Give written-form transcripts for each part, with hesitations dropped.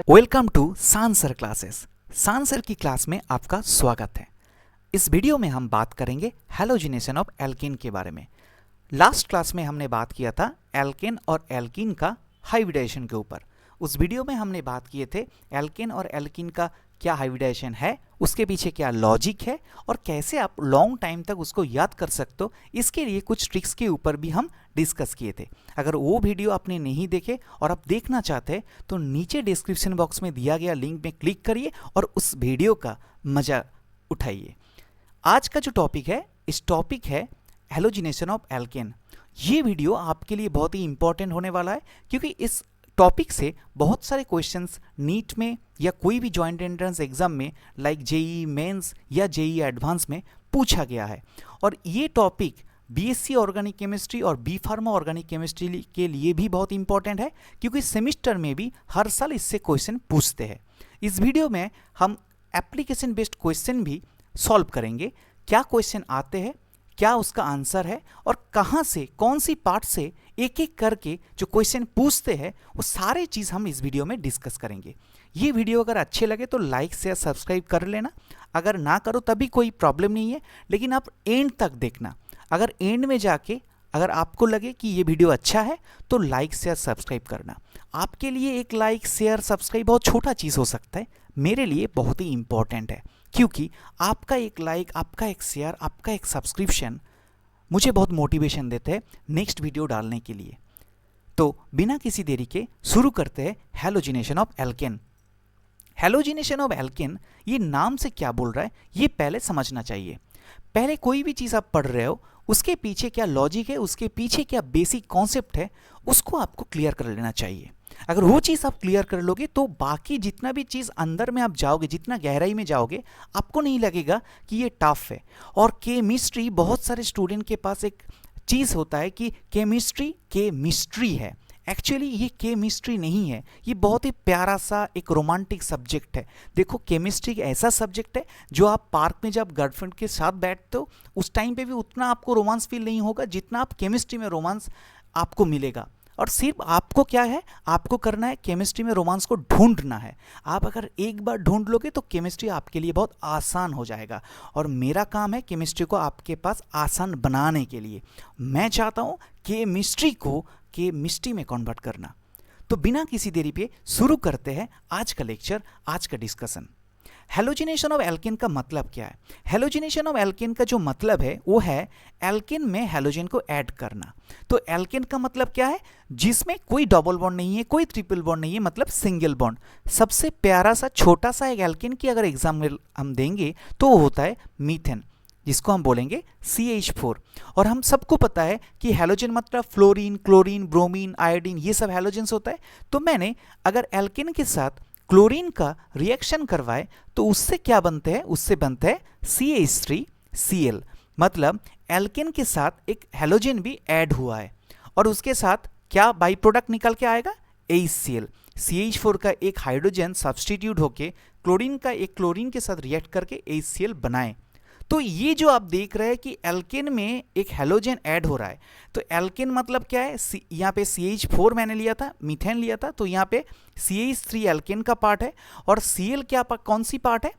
Welcome to सान्सर classes. सान्सर की क्लास में आपका स्वागत है। इस वीडियो में हम बात करेंगे हैलोजिनेशन ऑफ एल्केन के बारे में। लास्ट क्लास में हमने बात किया था एल्केन और एल्कीन का हाइब्रिडाइजेशन के ऊपर। उस वीडियो में हमने बात किए थे एल्केन और एल्कीन का क्या हाइब्रिडाइजेशन है, उसके पीछे क्या लॉजिक है और कैसे आप लॉन्ग टाइम तक उसको याद कर सकते हो। इसके लिए कुछ ट्रिक्स के ऊपर भी हम डिस्कस किए थे। अगर वो वीडियो आपने नहीं देखे और आप देखना चाहते हैं तो नीचे डिस्क्रिप्शन बॉक्स में दिया गया लिंक में क्लिक करिए और उस वीडियो का मजा उठाइए। आज का जो टॉपिक है, इस टॉपिक है हैलोजिनेशन ऑफ एल्केन। ये वीडियो आपके लिए बहुत ही इंपॉर्टेंट होने वाला है क्योंकि इस टॉपिक से बहुत सारे क्वेश्चंस नीट में या कोई भी जॉइंट एंट्रेंस एग्जाम में लाइक जेईई मेंस या जेईई एडवांस में पूछा गया है। और ये टॉपिक बीएससी ऑर्गेनिक केमिस्ट्री और बी फार्मा ऑर्गेनिक केमिस्ट्री के लिए भी बहुत इंपॉर्टेंट है क्योंकि सेमिस्टर में भी हर साल इससे क्वेश्चन पूछते हैं। इस वीडियो में हम एप्लीकेशन बेस्ड क्वेश्चन भी सॉल्व करेंगे। क्या क्वेश्चन आते हैं, क्या उसका आंसर है और कहाँ से कौन सी पार्ट से एक एक करके जो क्वेश्चन पूछते हैं वो सारे चीज़ हम इस वीडियो में डिस्कस करेंगे। ये वीडियो अगर अच्छे लगे तो लाइक शेयर सब्सक्राइब कर लेना। अगर ना करो तभी कोई प्रॉब्लम नहीं है, लेकिन आप एंड तक देखना। अगर एंड में जाके अगर आपको लगे कि ये वीडियो अच्छा है तो लाइक शेयर सब्सक्राइब करना। आपके लिए एक लाइक शेयर सब्सक्राइब बहुत छोटा चीज़ हो सकता है, मेरे लिए बहुत ही इंपॉर्टेंट है क्योंकि आपका एक लाइक, आपका एक शेयर, आपका एक सब्सक्रिप्शन मुझे बहुत मोटिवेशन देते हैं नेक्स्ट वीडियो डालने के लिए। तो बिना किसी देरी के शुरू करते हैं halogenation of alkene. Halogenation of alkene, ये नाम से क्या बोल रहा है ये पहले समझना चाहिए। पहले कोई भी चीज़ आप पढ़ रहे हो उसके पीछे क्या लॉजिक है, उसके पीछे क्या बेसिक कॉन्सेप्ट है, उसको आपको क्लियर कर लेना चाहिए। अगर वो चीज़ आप क्लियर कर लोगे तो बाकी जितना भी चीज़ अंदर में आप जाओगे, जितना गहराई में जाओगे, आपको नहीं लगेगा कि ये टफ है। और केमिस्ट्री, बहुत सारे स्टूडेंट के पास एक चीज़ होता है कि केमिस्ट्री केमिस्ट्री है। एक्चुअली ये केमिस्ट्री नहीं है, ये बहुत ही प्यारा सा एक रोमांटिक सब्जेक्ट है। देखो, केमिस्ट्री एक ऐसा सब्जेक्ट है जो आप पार्क में जब गर्लफ्रेंड के साथ बैठते हो उस टाइम पे भी उतना आपको रोमांस फील नहीं होगा जितना आप केमिस्ट्री में रोमांस आपको मिलेगा। और सिर्फ आपको क्या है, आपको करना है केमिस्ट्री में रोमांस को ढूंढना है। आप अगर एक बार ढूंढ लोगे तो केमिस्ट्री आपके लिए बहुत आसान हो जाएगा। और मेरा काम है केमिस्ट्री को आपके पास आसान बनाने के लिए। मैं चाहता हूँ केमिस्ट्री को केमिस्ट्री में कन्वर्ट करना। तो बिना किसी देरी पे शुरू करते हैं आज का लेक्चर, आज का डिस्कशन। हैलोजिनेशन ऑफ एल्केन का मतलब क्या है? हैलोजिनेशन ऑफ एल्केन का जो मतलब है वो है एल्केन में हैलोजन को ऐड करना। तो एल्केन का मतलब क्या है? जिसमें कोई डबल बॉन्ड नहीं है, कोई ट्रिपल बॉन्ड नहीं है, मतलब सिंगल बॉन्ड। सबसे प्यारा सा छोटा सा एक एल्केन की अगर एग्जाम्पल हम देंगे तो वो होता है मीथेन, जिसको हम बोलेंगे CH4। और हम सबको पता है कि हैलोजन मतलब फ्लोरीन, क्लोरीन, ब्रोमीन, आयोडीन, ये सब हैलोजेंस होता है। तो मैंने अगर एल्केन के साथ क्लोरीन का रिएक्शन करवाए तो उससे क्या बनते हैं? उससे बनते हैं CH3Cl। मतलब एल्केन के साथ एक हैलोजन भी ऐड हुआ है और उसके साथ क्या बाई प्रोडक्ट निकल के आएगा? HCl। CH4 का एक हाइड्रोजन सब्सटीट्यूट होके क्लोरीन का एक क्लोरीन के साथ रिएक्ट करके HCl बनाए। तो ये जो आप देख रहे हैं कि एल्केन में एक हैलोजन ऐड हो रहा है। तो एल्केन मतलब क्या है? यहाँ पे CH4 मैंने लिया था, मीथेन लिया था, तो यहाँ पे CH3 एल्केन का पार्ट है और Cl क्या कौन सी पार्ट है?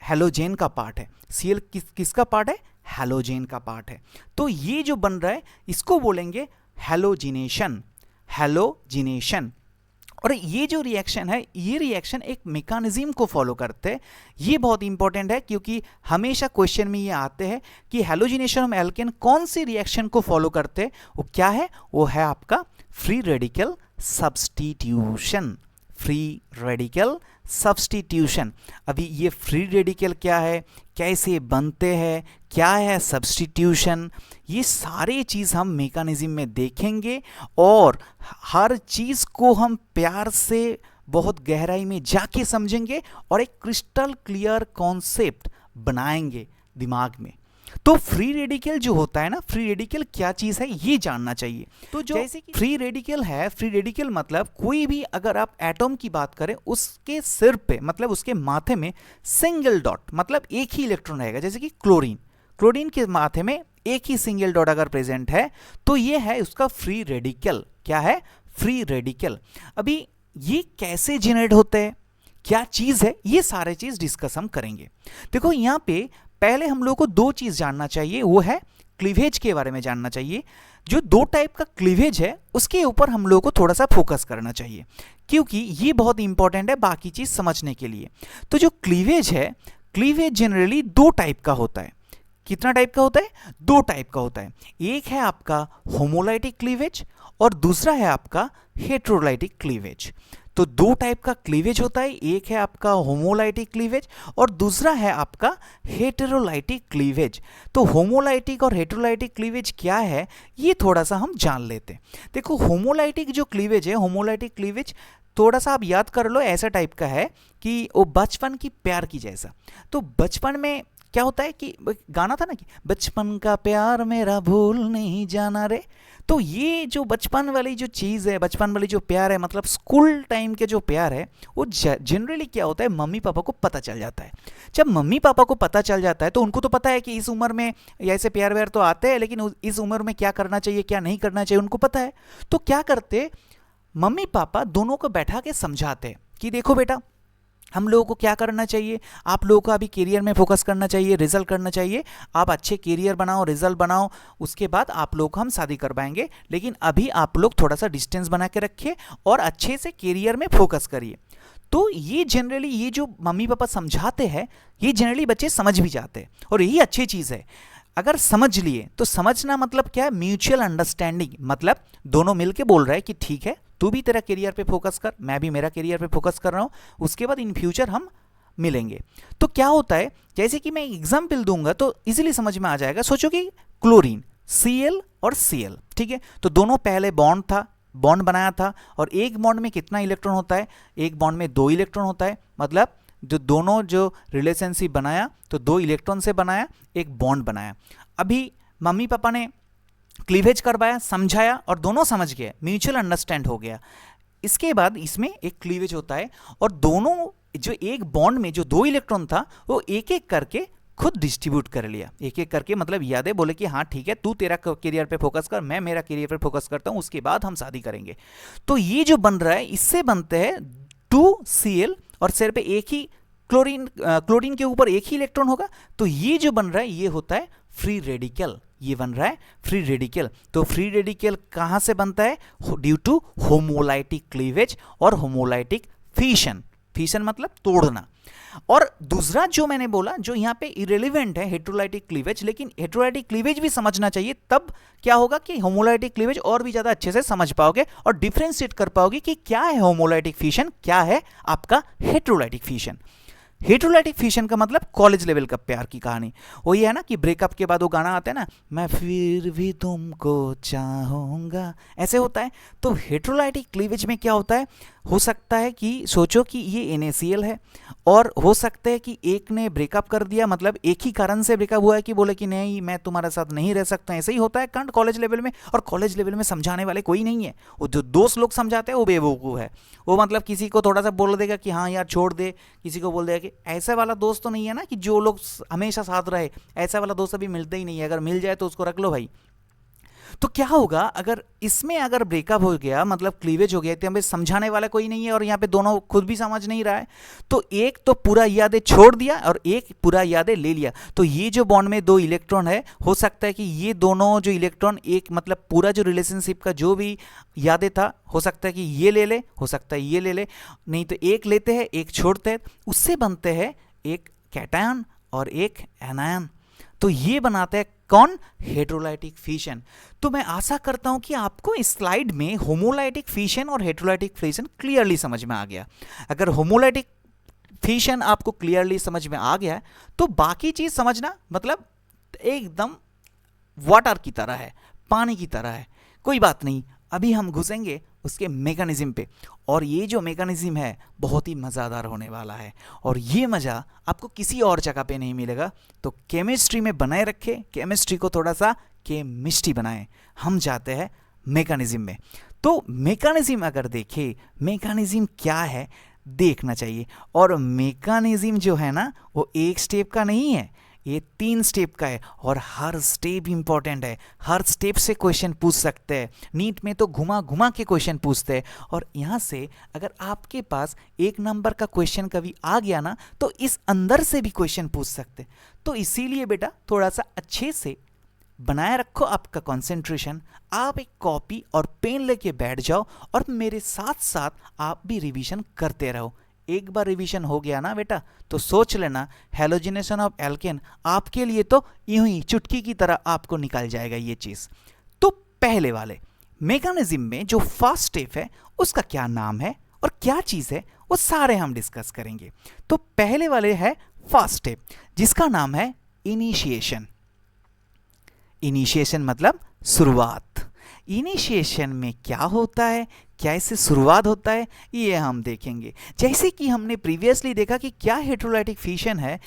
हैलोजन का पार्ट है। Cl किसका पार्ट है? हैलोजन का पार्ट है। तो ये जो बन रहा है इसको बोलेंगे हैलोजिनेशन। हैलोजिनेशन। और ये जो रिएक्शन है, ये रिएक्शन एक मैकेनिज्म को फॉलो करते हैं। ये बहुत इंपॉर्टेंट है क्योंकि हमेशा क्वेश्चन में ये आते हैं कि हैलोजिनेशन ऑफ एल्केन कौन सी रिएक्शन को फॉलो करते हैं। वो क्या है? वो है आपका free radical substitution. Free radical substitution. अभी ये फ्री रेडिकल क्या है, कैसे बनते हैं, क्या है सब्स्टिट्यूशन, ये सारे चीज़ हम मैकेनिज्म में देखेंगे और हर चीज़ को हम प्यार से बहुत गहराई में जाके समझेंगे और एक क्रिस्टल क्लियर कॉन्सेप्ट बनाएंगे दिमाग में। तो फ्री रेडिकल जो होता है ना, फ्री रेडिकल क्या चीज़ है ये जानना चाहिए। तो जो जैसे कि फ्री रेडिकल है, फ्री रेडिकल मतलब कोई भी अगर आप एटॉम की बात करें उसके सिर पे, मतलब उसके माथे में सिंगल डॉट, मतलब एक ही इलेक्ट्रॉन रहेगा। जैसे कि क्लोरीन, क्लोरीन के माथे में एक ही सिंगल डॉट अगर प्रेजेंट है तो ये है उसका फ्री रेडिकल। क्या है? Free radical. अभी ये कैसे जनरेट होते हैं? क्या चीज़ है, ये सारे चीज़ डिस्कस हम करेंगे। देखो यहाँ पे पहले हम लोग को दो चीज़ जानना चाहिए, वो है क्लीवेज के बारे में जानना चाहिए। जो दो टाइप का क्लीवेज है उसके ऊपर हम लोग को थोड़ा सा फोकस करना चाहिए, क्योंकि ये बहुत इंपॉर्टेंट है बाकी चीज़ समझने के लिए। तो जो क्लीवेज है, क्लीवेज जनरली दो टाइप का होता है। कितना टाइप का होता है? दो टाइप का होता है। एक है आपका होमोलाइटिक क्लीवेज और दूसरा है आपका हेटेरोलाइटिक क्लीवेज। तो दो टाइप का क्लीवेज होता है, एक है आपका होमोलाइटिक क्लीवेज और दूसरा है आपका हेटेरोलाइटिक क्लीवेज। तो होमोलाइटिक और हेटेरोलाइटिक क्लीवेज क्या है ये थोड़ा सा हम जान लेते हैं। देखो होमोलाइटिक जो क्लीवेज है, होमोलाइटिक क्लीवेज थोड़ा सा आप याद कर लो, ऐसा टाइप का है कि वो बचपन की प्यार की जैसा। तो बचपन में क्या होता है कि गाना था ना कि बचपन का प्यार मेरा भूल नहीं जाना रे। तो ये जो बचपन वाली जो चीज़ है, बचपन वाली जो प्यार है, मतलब स्कूल टाइम के जो प्यार है, वो जनरली क्या होता है, मम्मी पापा को पता चल जाता है। जब मम्मी पापा को पता चल जाता है तो उनको तो पता है कि इस उम्र में ऐसे प्यार व्यार तो आते हैं, लेकिन इस उम्र में क्या करना चाहिए क्या नहीं करना चाहिए उनको पता है। तो क्या करते, मम्मी पापा दोनों को बैठा के समझाते कि देखो बेटा, हम लोगों को क्या करना चाहिए, आप लोगों को अभी करियर में फोकस करना चाहिए, रिजल्ट करना चाहिए, आप अच्छे करियर बनाओ, रिजल्ट बनाओ, उसके बाद आप लोग हम शादी कर पाएंगे, लेकिन अभी आप लोग थोड़ा सा डिस्टेंस बना के रखिए और अच्छे से करियर में फोकस करिए। तो ये जनरली ये जो मम्मी पापा समझाते हैं ये जनरली बच्चे समझ भी जाते हैं और यही अच्छी चीज़ है। अगर समझ लिए तो समझना मतलब क्या है, म्यूचुअल अंडरस्टैंडिंग, मतलब दोनों मिलके बोल रहे हैं कि ठीक है तू भी तेरा करियर पे फोकस कर, मैं भी मेरा करियर पे फोकस कर रहा हूँ, उसके बाद इन फ्यूचर हम मिलेंगे। तो क्या होता है, जैसे कि मैं एग्जाम्पल दूंगा तो इजीली समझ में आ जाएगा। सोचो कि क्लोरीन Cl और Cl, ठीक है, तो दोनों पहले बॉन्ड था, बॉन्ड बनाया था, और एक बॉन्ड में कितना इलेक्ट्रॉन होता है, एक बॉन्ड में 2 इलेक्ट्रॉन होता है, मतलब जो दोनों जो रिलेशनशिप बनाया तो 2 इलेक्ट्रॉन से बनाया, एक बॉन्ड बनाया। अभी मम्मी पापा ने क्लीवेज करवाया, समझाया और दोनों समझ गए, म्यूचुअल अंडरस्टैंड हो गया। इसके बाद इसमें एक क्लीवेज होता है और दोनों जो एक बॉन्ड में जो 2 इलेक्ट्रॉन था वो एक एक करके खुद डिस्ट्रीब्यूट कर लिया, एक एक करके, मतलब यादें बोले कि हाँ ठीक है तू तेरा करियर पे फोकस कर, मैं मेरा करियर पे फोकस करता हूँ, उसके बाद हम शादी करेंगे। तो ये जो बन रहा है इससे बनते हैं 2Cl और सिर पे एक ही क्लोरीन के ऊपर एक ही इलेक्ट्रॉन होगा। तो ये जो बन रहा है ये होता है फ्री रेडिकल, ये बन रहा है फ्री रेडिकल। तो फ्री रेडिकल कहां से बनता है, ड्यू टू होमोलाइटिक क्लीवेज और होमोलाइटिक फिशन। फिशन मतलब तोड़ना। और दूसरा जो मैंने बोला जो यहाँ पे इरेलीवेंट है, हेटेरोलाइटिक क्लीवेज, लेकिन हेटेरोलाइटिक क्लीवेज भी समझना चाहिए, तब क्या होगा कि होमोलाइटिक क्लीवेज और भी ज्यादा अच्छे से समझ पाओगे और डिफरेंशिएट कर पाओगे कि क्या है होमोलाइटिक फिशन, क्या है आपका हेटेरोलाइटिक फिशन। हेटेरोलाइटिक फिशन का मतलब कॉलेज लेवल का प्यार की कहानी, वो ये है ना कि ब्रेकअप के बाद वो गाना आता है ना, मैं फिर भी तुमको चाहूंगा, ऐसे होता है। तो हेटेरोलाइटिक क्लीवेज में क्या होता है, हो सकता है कि सोचो कि ये NaCl है और हो सकता है कि एक ने ब्रेकअप कर दिया, मतलब एक ही कारण से ब्रेकअप हुआ है कि बोले कि नहीं मैं तुम्हारे साथ नहीं रह सकता, ऐसे ही होता है कांड कॉलेज लेवल में। और कॉलेज लेवल में समझाने वाले कोई नहीं है, वो जो दोस्त लोग समझाते हैं वो बेवकूफ़ है, वो मतलब किसी को थोड़ा सा बोल देगा कि हाँ यार छोड़ दे, किसी को बोल देगा कि ऐसा वाला दोस्त तो नहीं है ना कि जो लोग हमेशा साथ रहे, ऐसा वाला दोस्त अभी मिलता ही नहीं है, अगर मिल जाए तो उसको रख लो भाई। तो क्या होगा अगर इसमें अगर ब्रेकअप हो गया, मतलब क्लीवेज हो गया, तो हमें समझाने वाला कोई नहीं है और यहाँ पे दोनों खुद भी समझ नहीं रहा है, तो एक तो पूरा यादें छोड़ दिया और एक पूरा यादें ले लिया। तो ये जो बॉन्ड में 2 इलेक्ट्रॉन है, हो सकता है कि ये दोनों जो इलेक्ट्रॉन एक मतलब पूरा जो रिलेशनशिप का जो भी यादें था, हो सकता है कि ये ले ले, हो सकता है ये ले ले, नहीं तो एक लेते हैं एक छोड़ते हैं, उससे बनते हैं एक कैटायन और एक एनायन। तो ये बनाते हैं कौन, हेटेरोलाइटिक फिशन। तो मैं आशा करता हूं कि आपको इस स्लाइड में होमोलाइटिक फिशन और हेटेरोलाइटिक फिशन क्लियरली समझ में आ गया। अगर होमोलाइटिक फिशन आपको क्लियरली समझ में आ गया है तो बाकी चीज समझना मतलब एकदम वाटर की तरह है, पानी की तरह है, कोई बात नहीं। अभी हम घुसेंगे उसके मैकेनिज्म पे, और ये जो मैकेनिज्म है बहुत ही मज़ेदार होने वाला है और ये मज़ा आपको किसी और जगह पे नहीं मिलेगा। तो केमिस्ट्री में बनाए रखे, केमिस्ट्री को थोड़ा सा केमिस्ट्री बनाएं। हम जाते हैं मैकेनिज्म में। तो मैकेनिज्म अगर देखें, मैकेनिज्म क्या है देखना चाहिए। और मैकेनिज्म जो है ना वो एक स्टेप का नहीं है, ये 3 स्टेप का है और हर स्टेप इंपॉर्टेंट है, हर स्टेप से क्वेश्चन पूछ सकते हैं। नीट में तो घुमा घुमा के क्वेश्चन पूछते हैं और यहाँ से अगर आपके पास 1 नंबर का क्वेश्चन कभी आ गया ना तो इस अंदर से भी क्वेश्चन पूछ सकते हैं। तो इसीलिए बेटा थोड़ा सा अच्छे से बनाए रखो आपका कंसंट्रेशन। आप एक कॉपी और पेन लेके बैठ जाओ और मेरे साथ साथ आप भी रिवीजन करते रहो। एक बार रिवीजन हो गया ना बेटा तो सोच लेना हैलोजिनेशन ऑफ एल्केन आपके लिए तो यूं ही चुटकी की तरह आपको निकल जाएगा ये चीज। तो पहले वाले मैकेनिज्म में जो फर्स्ट स्टेप है उसका क्या नाम है और क्या चीज है वो सारे हम डिस्कस करेंगे। तो पहले वाले है फर्स्ट स्टेप जिसका नाम है इनिशिएशन। इनिशिएशन मतलब शुरुआत। इनिशिएशन में क्या होता है, कैसे शुरुआत होता है, ये हम देखेंगे। जैसे कि हमने प्रीवियसली देखा कि क्या हेटेरोलाइटिक फिशन है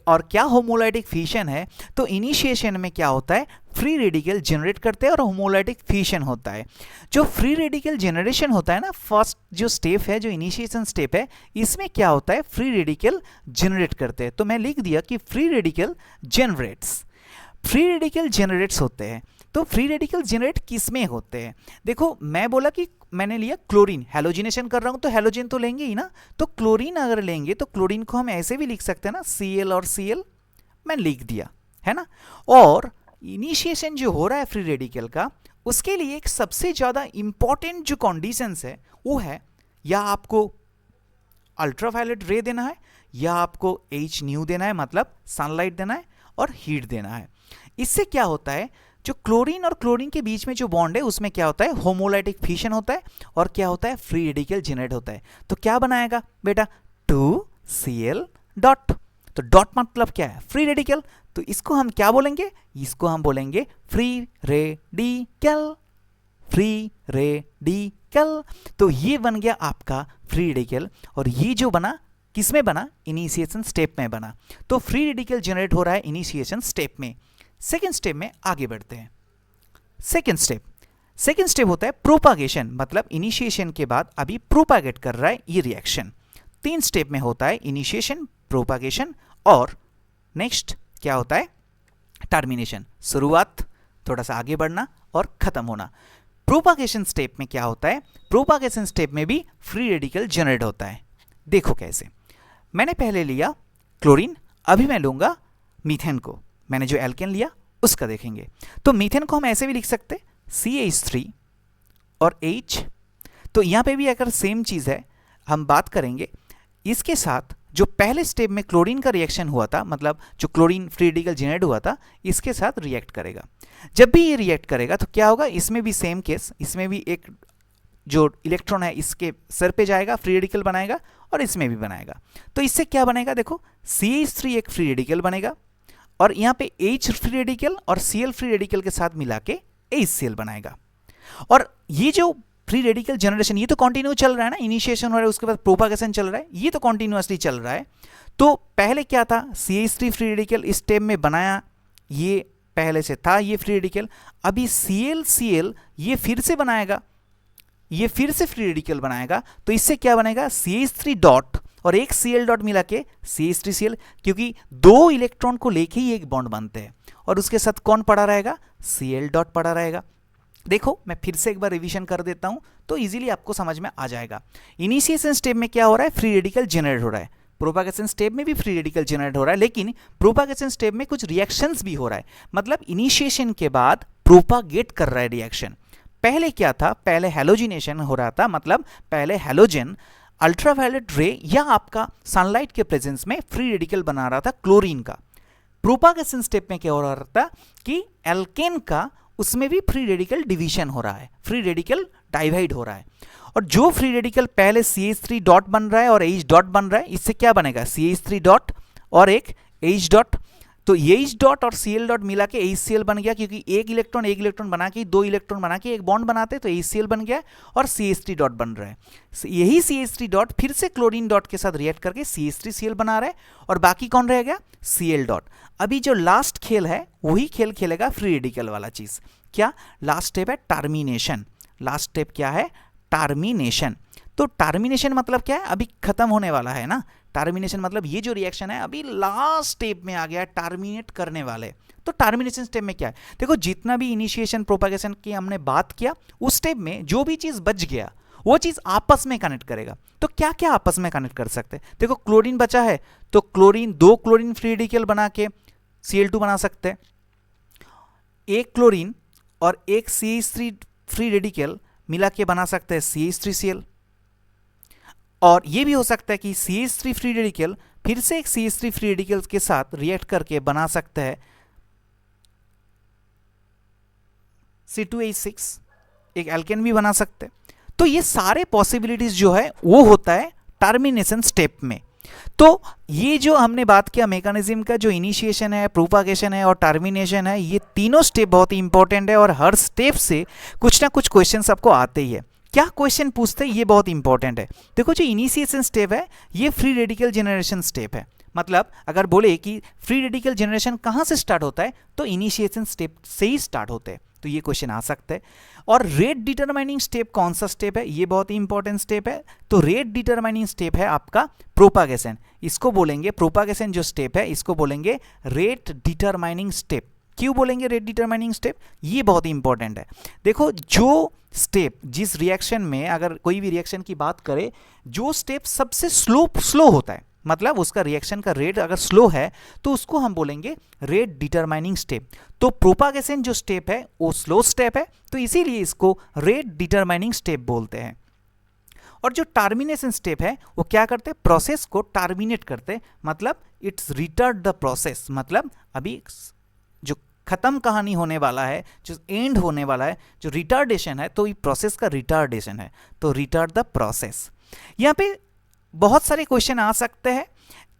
और क्या होमोलाइटिक फिशन है। तो इनिशिएशन में क्या होता है, फ्री रेडिकल जनरेट करते हैं और होमोलाइटिक फिशन होता है। जो फ्री रेडिकल जनरेशन होता है ना, फर्स्ट जो स्टेप है, जो इनिशिएशन स्टेप है, इसमें क्या होता है, फ्री रेडिकल जनरेट करते हैं। तो मैं लिख दिया कि free radical generates. Free radical generates होते हैं। तो फ्री रेडिकल जनरेट किस में होते हैं, देखो मैं बोला कि मैंने लिया क्लोरीन, हैलोजिनेशन कर रहा हूं तो हैलोजन तो लेंगे ही ना। तो क्लोरीन अगर लेंगे तो क्लोरीन को हम ऐसे भी लिख सकते हैं ना, Cl और Cl मैं लिख दिया है ना। और इनिशिएशन जो हो रहा है फ्री रेडिकल का, उसके लिए एक सबसे ज्यादा इंपॉर्टेंट जो कंडीशंस है वो है या आपको अल्ट्रावायलेट रे देना है या आपको H न्यू देना है, मतलब सनलाइट देना है और हीट देना है। इससे क्या होता है, जो क्लोरीन और क्लोरीन के बीच में जो बॉन्ड है उसमें क्या होता है, होमोलाइटिक फिशन होता है और क्या होता है, फ्री रेडिकल जनरेट होता है। तो क्या बनाएगा बेटा, 2Cl डॉट। तो डॉट मतलब क्या है, फ्री रेडिकल। तो इसको हम क्या बोलेंगे, इसको हम बोलेंगे फ्री रेडिकल। Free radical. तो ये बन गया आपका फ्री रेडिकल और ये जो बना किस में बना, इनिशिएशन स्टेप में बना। तो फ्री रेडिकल जनरेट हो रहा है इनिशिएशन स्टेप में। सेकेंड स्टेप में आगे बढ़ते हैं। सेकेंड स्टेप होता है प्रोपागेशन, मतलब इनिशिएशन के बाद अभी प्रोपागेट कर रहा है ये रिएक्शन। 3 स्टेप में होता है, इनिशिएशन, प्रोपागेशन और नेक्स्ट क्या होता है, टर्मिनेशन, शुरुआत, थोड़ा सा आगे बढ़ना और खत्म होना। प्रोपागेशन स्टेप में क्या होता है, प्रोपागेशन स्टेप में भी फ्री रेडिकल जनरेट होता है। देखो कैसे, मैंने पहले लिया क्लोरीन, अभी मैं लूंगा मीथेन को। मैंने जो एल्केन लिया उसका देखेंगे। तो मीथेन को हम ऐसे भी लिख सकते CH3 और H। तो यहां पे भी अगर सेम चीज है, हम बात करेंगे इसके साथ जो पहले स्टेप में क्लोरीन का रिएक्शन हुआ था, मतलब जो क्लोरीन फ्री रेडिकल जनरेट हुआ था, इसके साथ रिएक्ट करेगा। जब भी ये रिएक्ट करेगा तो क्या होगा, इसमें भी सेम केस, इसमें भी एक जो इलेक्ट्रॉन है इसके सर पे जाएगा, फ्री रेडिकल बनाएगा और इसमें भी बनाएगा। तो इससे क्या बनेगा, देखो CH3 एक फ्री रेडिकल बनेगा और यहाँ पे H फ्री रेडिकल और Cl फ्री रेडिकल के साथ मिला के HCl बनाएगा। और ये जो फ्री रेडिकल जनरेशन ये तो कंटिन्यू चल रहा है ना, इनिशिएशन हो रहा है उसके बाद प्रोपागेशन चल रहा है, ये तो कंटिन्यूअसली चल रहा है। तो पहले क्या था, CH3 फ्री रेडिकल इस स्टेप में बनाया, ये पहले से था ये फ्री रेडिकल। अभी Cl ये फिर से बनाएगा, ये फिर से फ्री रेडिकल बनाएगा। तो इससे क्या बनेगा, CH3 डॉट और एक Cl डॉट मिला के CH3Cl, क्योंकि 2 इलेक्ट्रॉन को लेके ही एक बॉन्ड बनते हैं और उसके साथ कौन पड़ा रहेगा, Cl डॉट पड़ा रहेगा। देखो मैं फिर से एक बार रिवीजन कर देता हूं तो इजीली आपको समझ में आ जाएगा। इनिशिएशन स्टेप में क्या हो रहा है, फ्री रेडिकल जनरेट हो रहा है। प्रोपागेशन स्टेप में भी फ्री रेडिकल जनरेट हो रहा है, लेकिन प्रोपागेशन स्टेप में कुछ रिएक्शंस भी हो रहा है, मतलब इनिशिएशन के बाद प्रोपागेट कर रहा है रिएक्शन। पहले क्या था, पहले हैलोजिनेशन हो रहा था, मतलब पहले हैलोजन अल्ट्रावायलेट रे या आपका सनलाइट के प्रेजेंस में फ्री रेडिकल बना रहा था क्लोरीन का। प्रोपागेशन स्टेप में क्या हो रहा था कि एल्केन का उसमें भी फ्री रेडिकल डिवीजन हो रहा है, फ्री रेडिकल डाइवाइड हो रहा है। और जो फ्री रेडिकल पहले CH3 डॉट बन रहा है और H डॉट बन रहा है, इससे क्या बनेगा, CH3 डॉट और एक H डॉट। तो H डॉट और Cl डॉट मिला के HCl बन गया, क्योंकि एक इलेक्ट्रॉन बना के 2 इलेक्ट्रॉन बना के एक बॉन्ड बनाते, तो HCl बन गया और CH3 डॉट बन रहा है। यही CH3 डॉट फिर से क्लोरीन डॉट के साथ रिएक्ट करके CH3Cl बना रहा है और बाकी कौन रह गया, Cl डॉट। अभी जो लास्ट खेल है वही खेल खेलेगा फ्री रेडिकल वाला चीज। क्या, लास्ट स्टेप है टर्मिनेशन। लास्ट स्टेप क्या है, टर्मिनेशन। तो टर्मिनेशन मतलब क्या है, अभी खत्म होने वाला है ना, टर्मिनेशन मतलब ये जो रिएक्शन है अभी लास्ट स्टेप में आ गया, टर्मिनेट करने वाले। तो टर्मिनेशन स्टेप में क्या है, देखो जितना भी इनिशिएशन प्रोपागेशन की हमने बात किया, उस स्टेप में जो भी चीज बच गया वो चीज आपस में कनेक्ट करेगा। तो क्या क्या आपस में कनेक्ट कर सकते हैं, देखो क्लोरीन बचा है तो क्लोरीन, 2 क्लोरीन फ्री रेडिकल बना के Cl2 बना सकते हैं। एक क्लोरीन और एक CH3 फ्री रेडिकल मिला के बना सकते हैं CH3Cl। और ये भी हो सकता है कि CH3 फ्री रेडिकल फिर से एक CH3 फ्री रेडिकल के साथ रिएक्ट करके बना सकते हैं C2H6, एक एल्केन भी बना सकते हैं। तो ये सारे पॉसिबिलिटीज जो है वो होता है टर्मिनेशन स्टेप में। तो ये जो हमने बात किया मैकेनिज्म का, जो इनिशिएशन है, प्रोपागेशन है और टर्मिनेशन है, ये तीनों स्टेप बहुत ही इंपॉर्टेंट है और हर स्टेप से कुछ ना कुछ क्वेश्चंस आपको आते ही है। क्या क्वेश्चन पूछते हैं ये बहुत इंपॉर्टेंट है। देखो जो इनिशिएशन स्टेप है ये फ्री रेडिकल जनरेशन स्टेप है। मतलब अगर बोले कि फ्री रेडिकल जनरेशन कहाँ से स्टार्ट होता है, तो इनिशिएशन स्टेप से ही स्टार्ट होते हैं। तो ये क्वेश्चन आ सकता है। और रेट डिटरमाइनिंग स्टेप कौन सा स्टेप है, ये बहुत ही इंपॉर्टेंट स्टेप है। तो रेट डिटरमाइनिंग स्टेप है आपका प्रोपागेशन, इसको बोलेंगे प्रोपागेशन जो स्टेप है इसको बोलेंगे रेट डिटरमाइनिंग स्टेप। क्यों बोलेंगे रेट डिटरमाइनिंग स्टेप, ये बहुत ही इंपॉर्टेंट है। देखो जो स्टेप, जिस रिएक्शन में अगर कोई भी रिएक्शन की बात करें, जो स्टेप सबसे स्लो होता है, मतलब उसका रिएक्शन का रेट अगर स्लो है तो उसको हम बोलेंगे रेट डिटरमाइनिंग स्टेप। तो प्रोपागेशन जो स्टेप है वो स्लो स्टेप है, तो इसीलिए इसको रेट डिटरमाइनिंग स्टेप बोलते हैं। और जो टर्मिनेशन स्टेप है वो क्या करते हैं, प्रोसेस को टर्मिनेट करते, मतलब इट्स रिटार्ड द प्रोसेस, मतलब अभी जो खत्म कहानी होने वाला है, जो एंड होने वाला है, जो रिटार्डेशन है, तो ये प्रोसेस का रिटार्डेशन है, तो रिटार्ड द प्रोसेस। यहाँ पे बहुत सारे क्वेश्चन आ सकते हैं।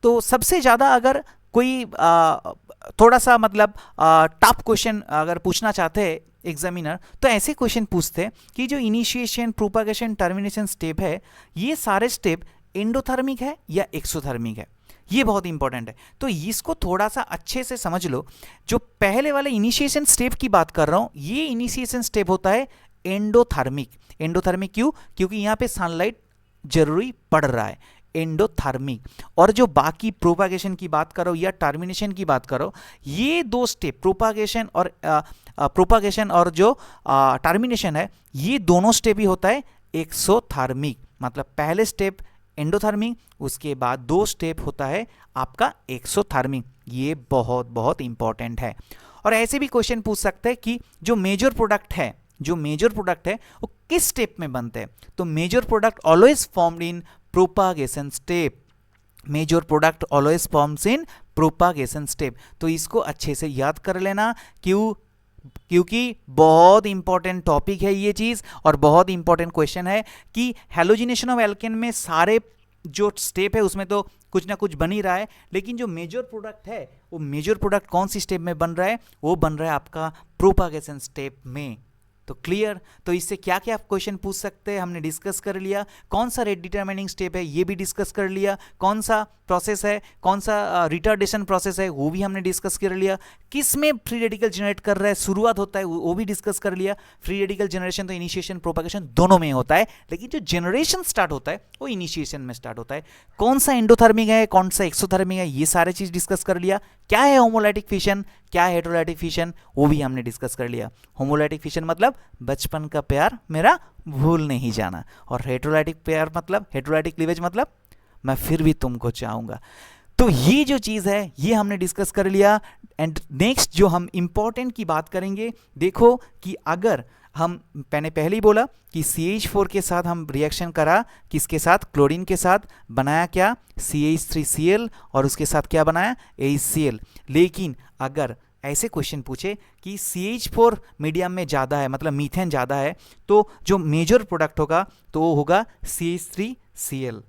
तो सबसे ज़्यादा अगर कोई थोड़ा सा मतलब टफ क्वेश्चन अगर पूछना चाहते हैं एग्जामिनर, तो ऐसे क्वेश्चन पूछते हैं कि जो इनिशिएशन, प्रोपागेशन, टर्मिनेशन स्टेप है, ये सारे स्टेप एंडोथर्मिक है या एक्सोथर्मिक है, ये बहुत इंपॉर्टेंट है। तो इसको थोड़ा सा अच्छे से समझ लो। जो पहले वाले इनिशिएशन स्टेप की बात कर रहा हूँ, ये इनिशिएशन स्टेप होता है एंडोथर्मिक। एंडोथर्मिक क्यों, क्योंकि यहाँ पे सनलाइट जरूरी पड़ रहा है, एंडोथर्मिक। और जो बाकी प्रोपागेशन की बात करो या टर्मिनेशन की बात करो, ये दो स्टेप प्रोपागेशन और जो टर्मिनेशन है, ये दोनों स्टेप ही होता है एक्सोथर्मिक। मतलब पहले स्टेप एंडोथर्मिक, उसके बाद 2 स्टेप होता है आपका एक्सोथर्मिक। ये बहुत बहुत इंपॉर्टेंट है। और ऐसे भी क्वेश्चन पूछ सकते हैं कि जो मेजर प्रोडक्ट है, वो किस स्टेप में बनते हैं। तो major product always formed in propagation step. Major product always forms in propagation step. तो इसको अच्छे से याद कर लेना, क्योंकि बहुत इंपॉर्टेंट टॉपिक है ये चीज और बहुत इंपॉर्टेंट क्वेश्चन है कि हैलोजिनेशन ऑफ एल्केन में सारे जो स्टेप है उसमें तो कुछ ना कुछ बन ही रहा है, लेकिन जो मेजर प्रोडक्ट है वो मेजर प्रोडक्ट कौन सी स्टेप में बन रहा है, वो बन रहा है आपका प्रोपागेशन स्टेप में। तो क्लियर। तो इससे क्या क्या क्वेश्चन पूछ सकते हैं हमने डिस्कस कर लिया। कौन सा रेट डिटरमाइनिंग स्टेप है ये भी डिस्कस कर लिया, कौन सा प्रोसेस है, कौन सा रिटार्डेशन प्रोसेस है वो भी हमने डिस्कस कर लिया, किस में फ्री रेडिकल जनरेट कर रहा है, शुरुआत होता है वो भी डिस्कस कर लिया। फ्री रेडिकल जनरेशन तो इनिशिएशन प्रोपागेशन दोनों में होता है, लेकिन जो जनरेशन स्टार्ट होता है वो इनिशिएशन में स्टार्ट होता है। कौन सा एंडोथर्मिक है, कौन सा एक्सोथर्मिक है, ये सारे चीज डिस्कस कर लिया। क्या है होमोलाइटिक फिशन, क्या है हेटेरोलाइटिक फिशन, वो भी हमने डिस्कस कर लिया। होमोलाइटिक फिशन मतलब बचपन का प्यार मेरा भूल नहीं जाना, और हेटेरोलाइटिक प्यार मतलब हेटेरोलाइटिक क्लीवेज मतलब मैं फिर भी तुमको चाहूंगा। तो ये जो चीज है ये हमने डिस्कस कर लिया। एंड नेक्स्ट जो हम इंपॉर्टेंट की बात करेंगे, देखो कि अगर हम मैंने पहले ही बोला कि CH4 के साथ हम रिएक्शन करा, किसके साथ, क्लोरीन के साथ, बनाया क्या, CH3Cl, और उसके साथ क्या बनाया, HCl। लेकिन अगर ऐसे क्वेश्चन पूछे कि CH4 मीडियम में ज़्यादा है, मतलब मीथेन ज़्यादा है, तो जो मेजर प्रोडक्ट होगा तो वो होगा CH3Cl।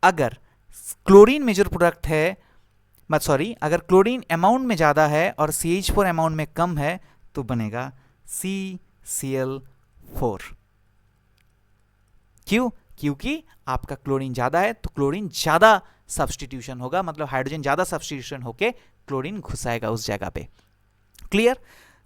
अगर क्लोरीन मेजर प्रोडक्ट है, अगर क्लोरीन अमाउंट में ज़्यादा है और CH4 अमाउंट में कम है, तो बनेगा CCl4। क्यों, क्योंकि आपका क्लोरीन ज़्यादा है तो क्लोरीन ज़्यादा सब्स्टिट्यूशन होगा, मतलब हाइड्रोजन ज़्यादा सब्स्टिट्यूशन होके क्लोरीन घुसाएगा उस जगह पे। Clear.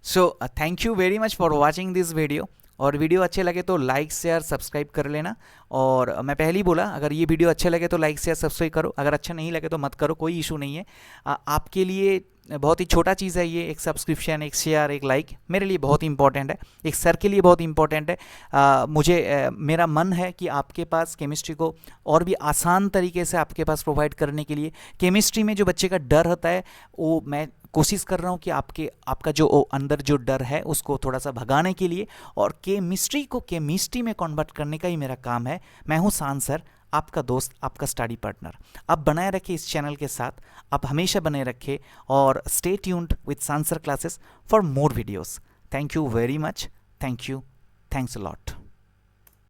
So thank you very much for watching this video. और वीडियो अच्छे लगे तो लाइक शेयर सब्सक्राइब कर लेना। और मैं पहले ही बोला, अगर ये वीडियो अच्छे लगे तो लाइक शेयर सब्सक्राइब करो, अगर अच्छा नहीं लगे तो मत करो, कोई इशू नहीं है। आपके लिए बहुत ही छोटा चीज़ है ये, एक सब्सक्रिप्शन, एक शेयर, एक लाइक मेरे लिए बहुत इंपॉर्टेंट है, एक सर के लिए बहुत इंपॉर्टेंट है। मेरा मन है कि आपके पास केमिस्ट्री को और भी आसान तरीके से आपके पास प्रोवाइड करने के लिए। केमिस्ट्री में जो बच्चे का डर होता है वो मैं कोशिश कर रहा हूँ कि आपका जो अंदर जो डर है उसको थोड़ा सा भगाने के लिए, और केमिस्ट्री को केमिस्ट्री में कन्वर्ट करने का ही मेरा काम है। मैं हूँ शान सर, आपका दोस्त, आपका स्टडी पार्टनर। आप बनाए रखें इस चैनल के साथ, आप हमेशा बने रखें, और स्टे ट्यून्ड विद शान sir classes for more videos. Thank you very much, thank you, thanks a lot.